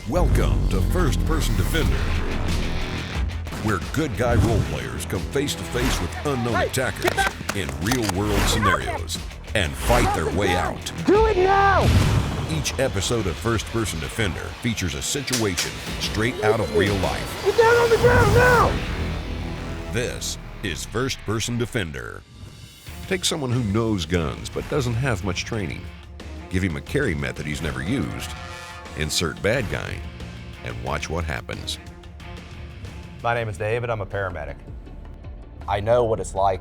Welcome to First Person Defender, where good guy role players come face to face with unknown attackers in real-world scenarios and fight their way out. Do it now! Each episode of First Person Defender features a situation straight out of real life. Get down on the ground now! This is First Person Defender. Take someone who knows guns but doesn't have much training. Give him a carry method he's never used. Insert bad guy and watch what happens. My name is David. I'm a paramedic. I know what it's like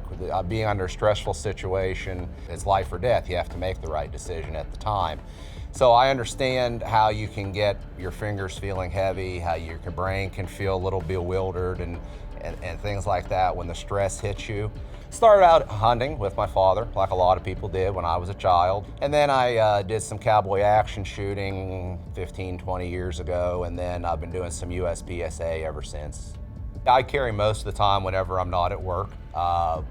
being under a stressful situation. It's life or death. You have to make the right decision at the time. So I understand how you can get your fingers feeling heavy, how your brain can feel a little bewildered and things like that when the stress hits you. Started out hunting with my father, like a lot of people did when I was a child. And then I did some cowboy action shooting 15, 20 years ago, and then I've been doing some USPSA ever since. I carry most of the time whenever I'm not at work. Of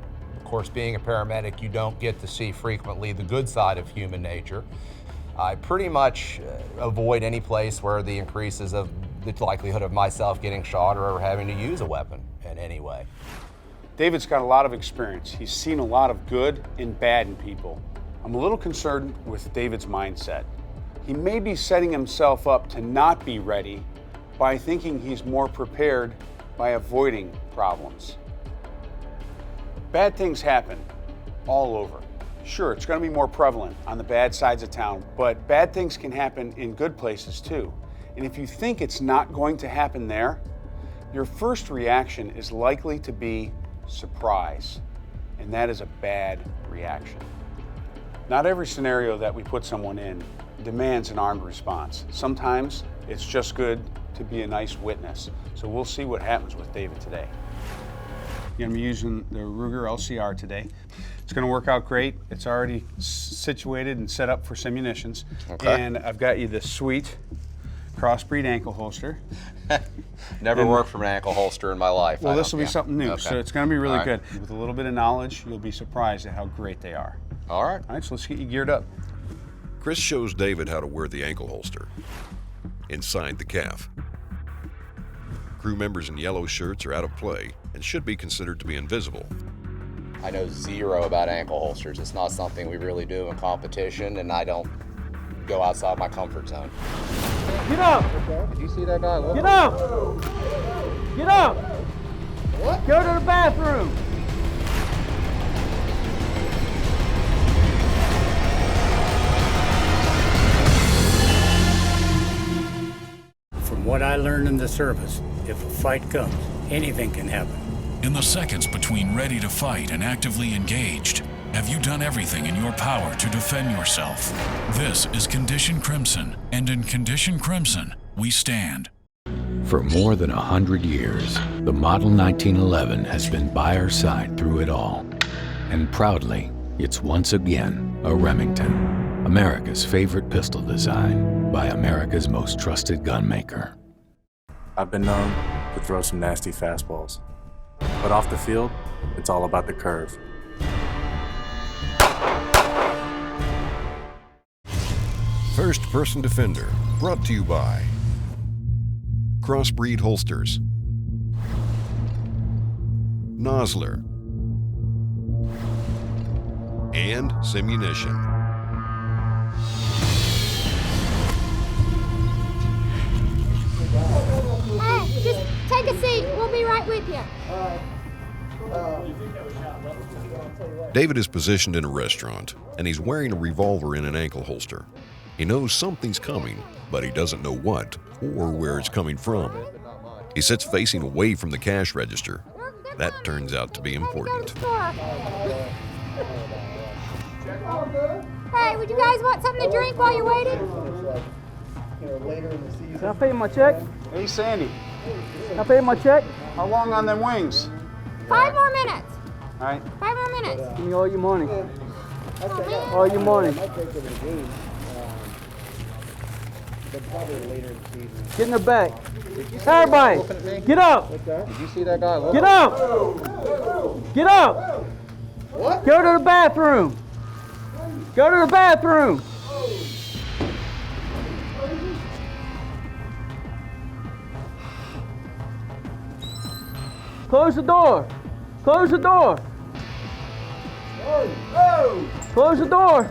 course, being a paramedic, you don't get to see frequently the good side of human nature. I pretty much avoid any place where the increases of the likelihood of myself getting shot or having to use a weapon in any way. David's got a lot of experience. He's seen a lot of good and bad in people. I'm a little concerned with David's mindset. He may be setting himself up to not be ready by thinking he's more prepared by avoiding problems. Bad things happen all over. Sure, it's going to be more prevalent on the bad sides of town, but bad things can happen in good places too. And if you think it's not going to happen there, your first reaction is likely to be surprise, and that is a bad reaction. Not every scenario that we put someone in demands an armed response. Sometimes it's just good to be a nice witness. So we'll see what happens with David today. You're gonna be using the Ruger LCR today. It's gonna work out great. It's already situated and set up for Simunitions. Okay. And I've got you this sweet crossbreed ankle holster. Never worked from an ankle holster in my life. Well, this will be something new, okay. So it's going to be really All right. good. With a little bit of knowledge, you'll be surprised at how great they are. All right. All right, so let's get you geared up. Chris shows David how to wear the ankle holster inside the calf. Crew members in yellow shirts are out of play and should be considered to be invisible. I know zero about ankle holsters. It's not something we really do in competition, and I don't go outside my comfort zone. Get up! Did you see that guy? Get up! Get up! What? Go to the bathroom! From what I learned in the service, if a fight comes, anything can happen. In the seconds between ready to fight and actively engaged, have you done everything in your power to defend yourself? This is Condition Crimson, and in Condition Crimson, we stand. For more than 100 years, the Model 1911 has been by our side through it all. And proudly, it's once again a Remington, America's favorite pistol design by America's most trusted gunmaker. I've been known to throw some nasty fastballs, but off the field, it's all about the curve. First Person Defender, brought to you by Crossbreed Holsters, Nosler, and Simunition. Hey, just take a seat. We'll be right with you. David is positioned in a restaurant, and he's wearing a revolver in an ankle holster. He knows something's coming, but he doesn't know what or where it's coming from. He sits facing away from the cash register. That turns out to be important. Hey, would you guys want something to drink while you're waiting? Can I pay my check? Hey, Sandy, Can I pay my check? how long on them wings? 5 more minutes. All right. 5 more minutes. Give me all your money. Oh, man. All your money. Get in the back. Everybody, get up. Did you see that guy? Get up. Get up. What? Go to the bathroom. Go to the bathroom. Close the door. Close the door. Close the door.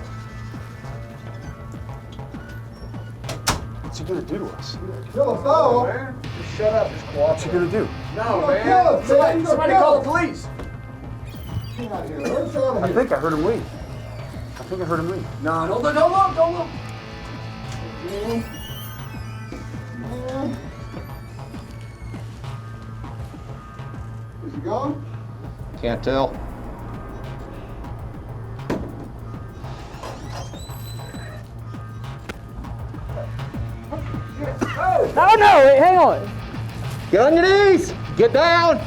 What's he gonna do to us? Kill us all. Man, just shut up. Just cooperate. What's he gonna do? No, man. Somebody call the police. Get out of here. Let's get out of I here. think I heard him leave. I think I heard him leave. No, don't look. Is he gone? Can't tell. Oh no, wait, hang on. Get on your knees. Get down.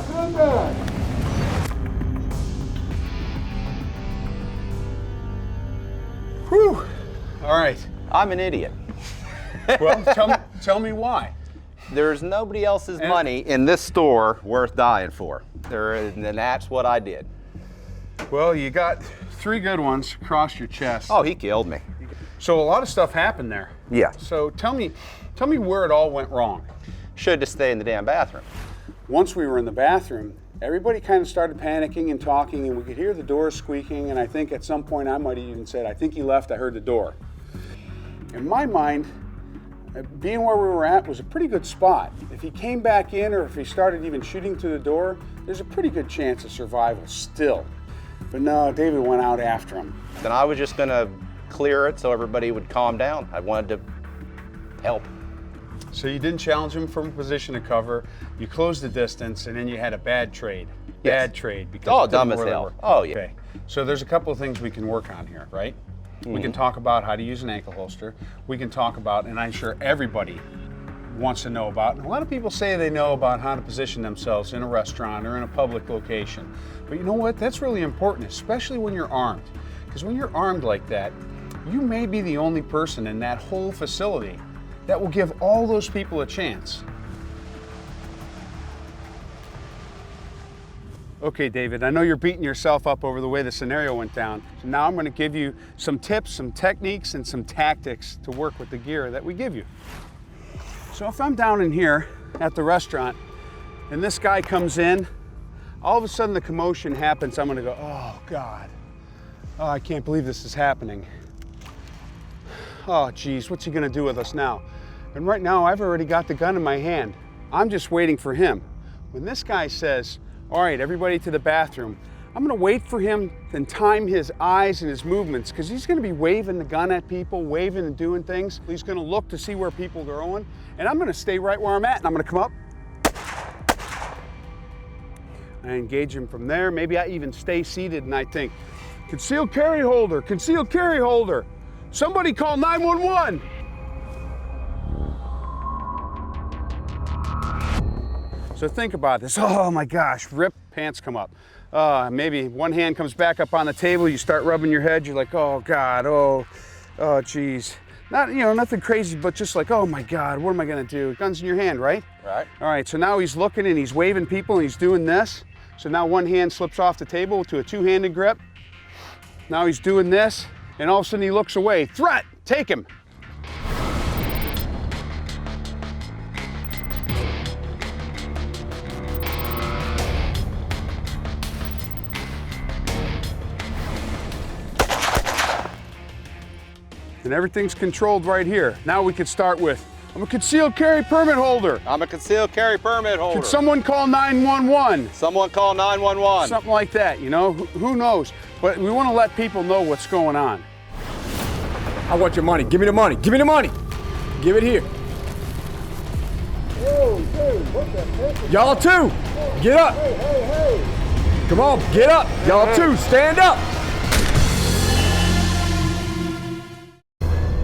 Stand back. Whew. All right. I'm an idiot. Well, tell me why. There's nobody else's money in this store worth dying for. And that's what I did. Well, you got 3 good ones across your chest. Oh, he killed me. So a lot of stuff happened there. Yeah. So tell me where it all went wrong. Should have stayed in the damn bathroom. Once we were in the bathroom, everybody kind of started panicking and talking, and we could hear the door squeaking, and I think at some point I might have even said, I think he left, I heard the door. In my mind, being where we were at was a pretty good spot. If he came back in or if he started even shooting through the door, there's a pretty good chance of survival still. But no, David went out after him. Then I was just gonna clear it so everybody would calm down. I wanted to help. So you didn't challenge him from a position of cover, you closed the distance, and then you had a bad trade. Yes. Bad trade. Because Oh, it didn't dumb as really hell. work. Oh, yeah. Okay. So there's a couple of things we can work on here, right? We can talk about how to use an ankle holster. We can talk about, and I'm sure everybody wants to know about, and a lot of people say they know about how to position themselves in a restaurant or in a public location. But you know what? That's really important, especially when you're armed. Because when you're armed like that, you may be the only person in that whole facility that will give all those people a chance. Okay, David, I know you're beating yourself up over the way the scenario went down. So now I'm going to give you some tips, some techniques, and some tactics to work with the gear that we give you. So if I'm down in here at the restaurant and this guy comes in, all of a sudden the commotion happens. I'm going to go, oh God, oh, I can't believe this is happening. Oh geez, what's he going to do with us now? And right now I've already got the gun in my hand. I'm just waiting for him. When this guy says, all right, everybody to the bathroom, I'm gonna wait for him and time his eyes and his movements, because he's gonna be waving the gun at people, waving and doing things. He's gonna look to see where people are going, and I'm gonna stay right where I'm at, and I'm gonna come up. I engage him from there. Maybe I even stay seated and I think, concealed carry holder, concealed carry holder. Somebody call 911. So think about this. Oh my gosh, rip, pants come up. Maybe one hand comes back up on the table, you start rubbing your head, you're like, oh God, oh geez. Not, nothing crazy, but just like, oh my God, what am I gonna do? Gun's in your hand, right? Right. All right, so now he's looking and he's waving people and he's doing this. So now one hand slips off the table to a two-handed grip. Now he's doing this, and all of a sudden he looks away. Threat, take him. And everything's controlled right here. Now we could start with, I'm a concealed carry permit holder. I'm a concealed carry permit holder. Could someone call 911? Someone call 911. Something like that, who knows? But we want to let people know what's going on. I want your money. Give me the money. Give me the money. Give it here. Whoa, dude, what the heck? Y'all too. Get up. Hey. Come on, get up. Y'all too, stand up.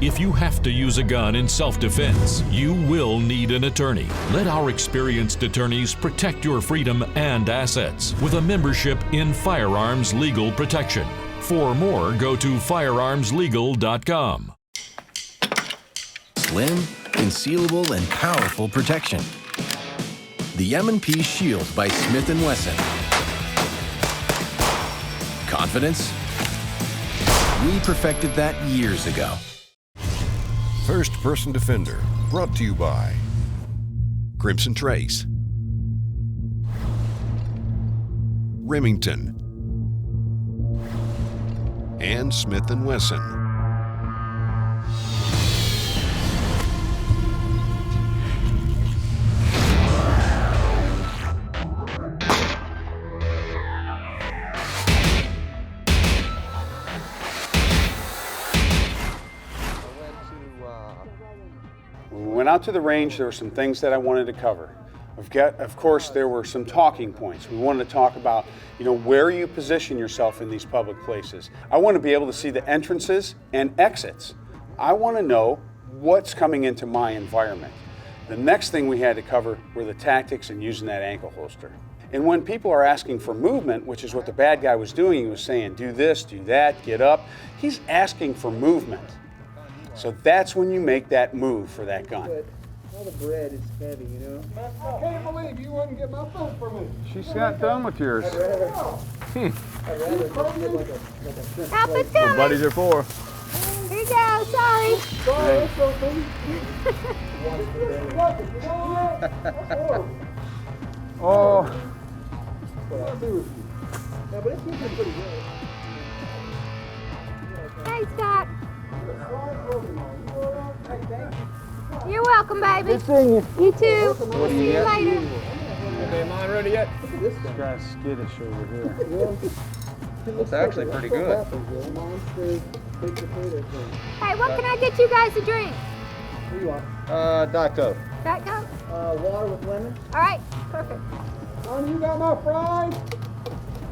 If you have to use a gun in self-defense, you will need an attorney. Let our experienced attorneys protect your freedom and assets with a membership in Firearms Legal Protection. For more, go to firearmslegal.com. Slim, concealable, and powerful protection. The M&P Shield by Smith & Wesson. Confidence? We perfected that years ago. First Person Defender, brought to you by Crimson Trace, Remington, and Smith & Wesson. When we went out to the range, there were some things that I wanted to cover. Of course, there were some talking points. We wanted to talk about, where you position yourself in these public places. I want to be able to see the entrances and exits. I want to know what's coming into my environment. The next thing we had to cover were the tactics and using that ankle holster. And when people are asking for movement, which is what the bad guy was doing, he was saying, do this, do that, get up. He's asking for movement. So that's when you make that move for that gun. All the bread is heavy, I can't believe you wouldn't get my food for me. She's not done with yours. I'd rather just get like a shrimp Help plate. is coming. Buddies are for. Here you go. Sorry. Sorry, that's okay. Oh, Yeah, but it's looking pretty good. Hey, Scott. You're welcome, baby. Good seeing you. You too. See you later. Okay, mine ready yet? this guy's skittish over here. It's actually pretty good. Hey, what can I get you guys to drink? Who you want? Diet Coke. Diet Coke? Water with lemon. All right, perfect. You got my fries?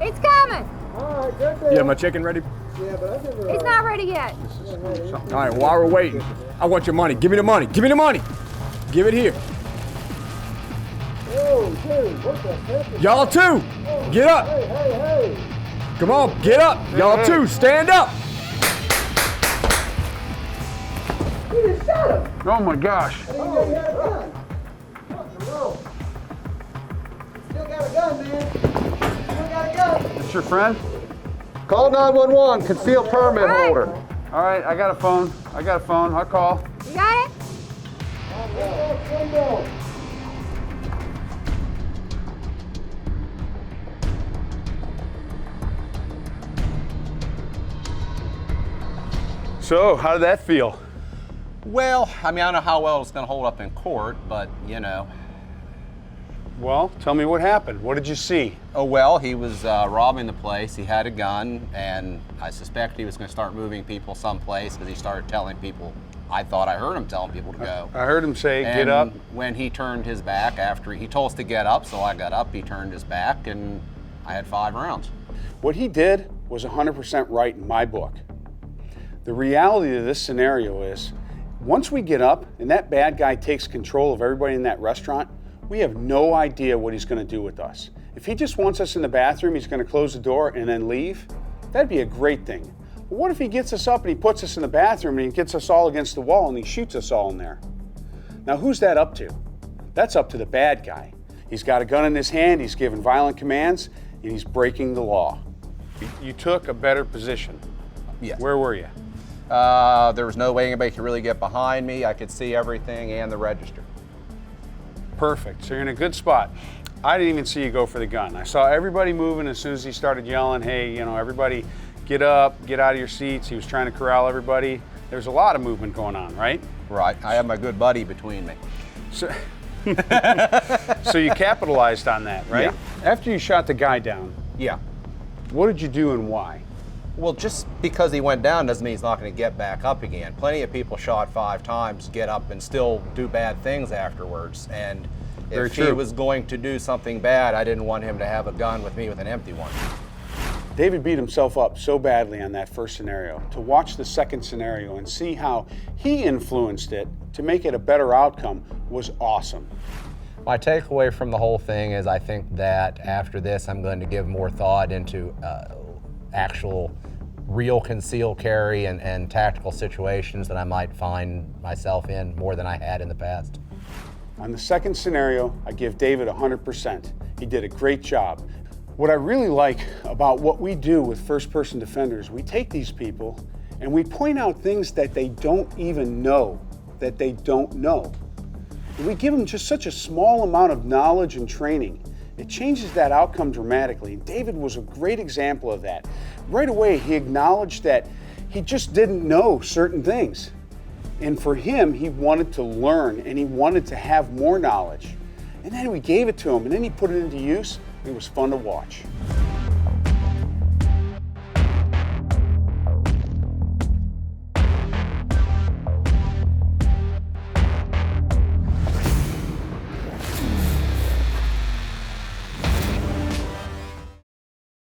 It's coming. All right, good deal. You have my chicken ready? Yeah, but I think we're It's not ready yet. All right, while we're waiting, I want your money. Give me the money. Give me the money. Give it here. Oh, dude, what the heck is Y'all too. Get up. Hey. Come on, get up. Y'all too, stand up. You just shot him. Oh my gosh. I didn't know you had a gun. No. Still got a gun, man. Still got a gun. That's your friend? Call 911, concealed permit All right. holder. All right, I got a phone. I'll call. You got it? So, how did that feel? Well, I don't know how well it's going to hold up in court, but Well, tell me what happened. What did you see? Oh, well, he was robbing the place. He had a gun, and I suspect he was going to start moving people someplace because he started telling people. I thought I heard him telling people to go. I heard him say, And get up. when he turned his back after he told us to get up, so I got up, he turned his back, and I had 5 rounds. What he did was 100% right in my book. The reality of this scenario is, once we get up and that bad guy takes control of everybody in that restaurant, we have no idea what he's going to do with us. If he just wants us in the bathroom, he's going to close the door and then leave, that'd be a great thing. But what if he gets us up and he puts us in the bathroom and he gets us all against the wall and he shoots us all in there? Now, who's that up to? That's up to the bad guy. He's got a gun in his hand, he's giving violent commands, and he's breaking the law. You took a better position. Yes. Where were you? There was no way anybody could really get behind me. I could see everything and the register. Perfect. So you're in a good spot. I didn't even see you go for the gun. I saw everybody moving as soon as he started yelling, hey, everybody get up, get out of your seats. He was trying to corral everybody. There's a lot of movement going on, right? Right. I have my good buddy between me. So, so you capitalized on that, right? Yeah. After you shot the guy down, Yeah. what did you do and why? Well, just because he went down doesn't mean he's not going to get back up again. Plenty of people shot 5 times, get up, and still do bad things afterwards. And if he was going to do something bad, I didn't want him to have a gun with me with an empty one. David beat himself up so badly on that first scenario. To watch the second scenario and see how he influenced it to make it a better outcome was awesome. My takeaway from the whole thing is I think that after this, I'm going to give more thought into actual real concealed carry and tactical situations that I might find myself in more than I had in the past. On the second scenario, I give David 100%. He did a great job. What I really like about what we do with first-person defenders, we take these people and we point out things that they don't even know that they don't know. And we give them just such a small amount of knowledge and training. It changes that outcome dramatically. David was a great example of that. Right away, he acknowledged that he just didn't know certain things. And for him, he wanted to learn and he wanted to have more knowledge. And then we gave it to him and then he put it into use. It was fun to watch.